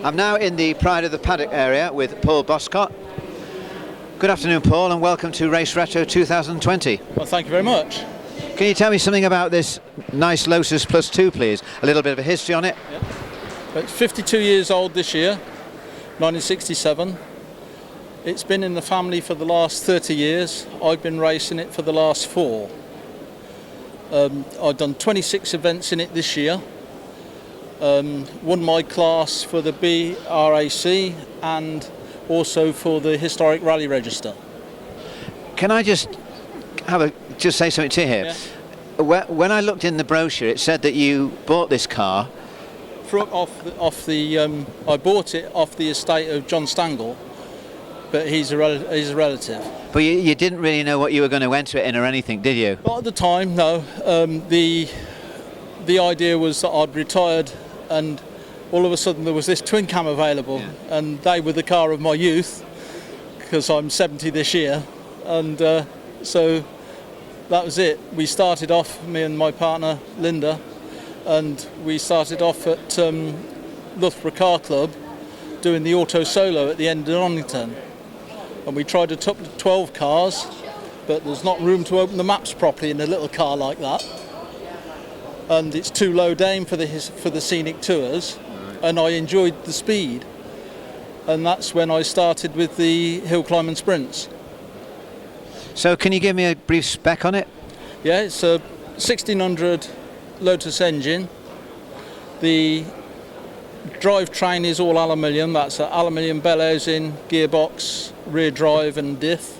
I'm now in the Pride of the Paddock area with Paul Boscott. Good afternoon, Paul, and welcome to Race Retro 2020. Well, thank you very much. Can you tell me something about this nice Lotus Plus 2, please? A little bit of a history on it. Yeah. It's 52 years old this year, 1967. It's been in the family for the last 30 years. I've been racing it for the last 4. I've done 26 events in it this year. Won my class for the BRAC and also for the Historic Rally Register. Can I just say something to you here? Yeah. When I looked in the brochure, it said that you bought this car. I bought it off the estate of John Stangle, but he's a relative. But you didn't really know what you were going to enter it in or anything, did you? Not at the time, no. The idea was that I'd retired and all of a sudden there was this twin cam available, yeah. And they were the car of my youth because I'm 70 this year, and so that was it. We started off, me and my partner Linda, and we started off at Loughborough Car Club doing the auto solo at the end of Donington, and we tried to top 12 cars, but there's not room to open the maps properly in a little car like that, and it's too low down for the scenic tours, and I enjoyed the speed, and that's when I started with the hill climb and sprints. So can you give me a brief spec on it? Yeah, it's a 1600 Lotus engine. The drivetrain is all aluminium. That's an aluminium bell housing, gearbox, rear drive and diff.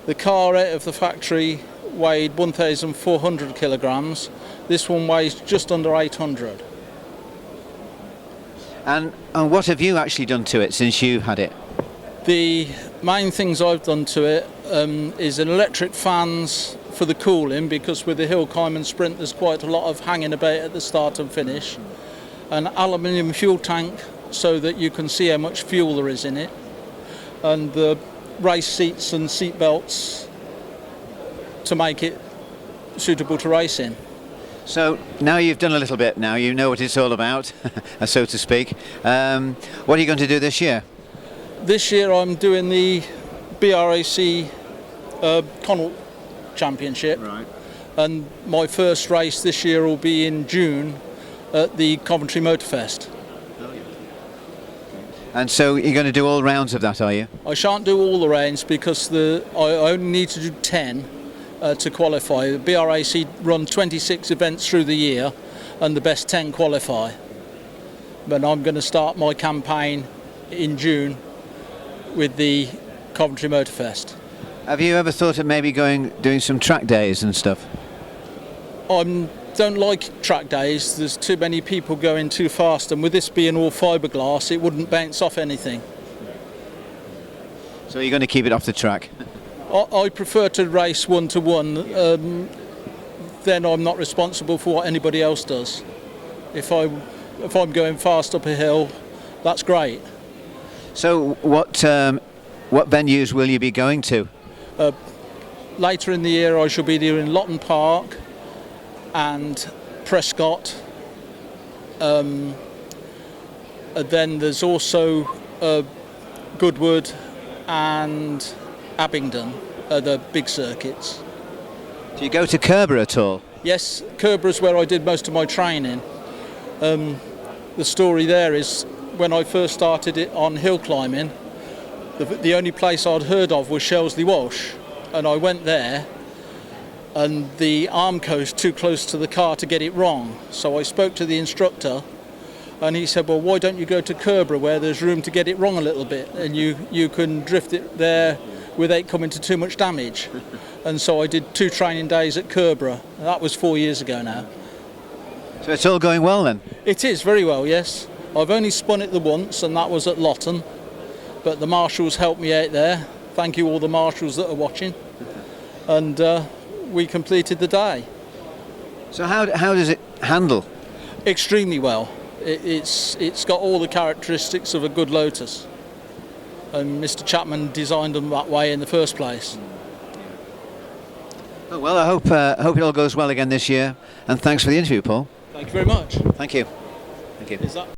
The car out of the factory weighed 1,400 kilograms. This one weighs just under 800. And what have you actually done to it since you've had it? The main things I've done to it is an electric fans for the cooling, because with the hill climb and sprint there's quite a lot of hanging about at the start and finish. An aluminium fuel tank so that you can see how much fuel there is in it, and the race seats and seat belts to make it suitable to race in. So now you've done a little bit, now you know what it's all about, so to speak. What are you going to do this year? This year I'm doing the BRAC Connaught Championship, right. And my first race this year will be in June at the Coventry Motorfest. Oh, yeah. And so you're going to do all rounds of that, are you? I shan't do all the rounds because I only need to do 10 to qualify. The BRAC run 26 events through the year and the best 10 qualify. But I'm going to start my campaign in June with the Coventry Motorfest. Have you ever thought of maybe doing some track days and stuff? I don't like track days. There's too many people going too fast, and with this being all fiberglass, it wouldn't bounce off anything. So you're going to keep it off the track? I prefer to race 1-to-1. Then I'm not responsible for what anybody else does. If I'm going fast up a hill, that's great. So what venues will you be going to? Later in the year I shall be there in Lotton Park and Prescott. Then there's also Goodwood and Abingdon, the big circuits. Do you go to Loughborough at all? Yes, Loughborough's where I did most of my training. The story there is when I first started it on hill climbing, the only place I'd heard of was Shelsley Walsh, and I went there and the Armco is too close to the car to get it wrong. So I spoke to the instructor and he said, well, why don't you go to Loughborough where there's room to get it wrong a little bit and you can drift it there without coming to too much damage. And so I did 2 training days at Loughborough. That was 4 years ago now. So it's all going well then? It is very well, yes. I've only spun it the once, and that was at Lotton, but the marshals helped me out there. Thank you all the marshals that are watching, and we completed the day. So how does it handle? Extremely well. It's got all the characteristics of a good Lotus, and Mr. Chapman designed them that way in the first place. Oh, well, I hope it all goes well again this year, and thanks for the interview, Paul. Thank you very much. Thank you. Thank you. Is that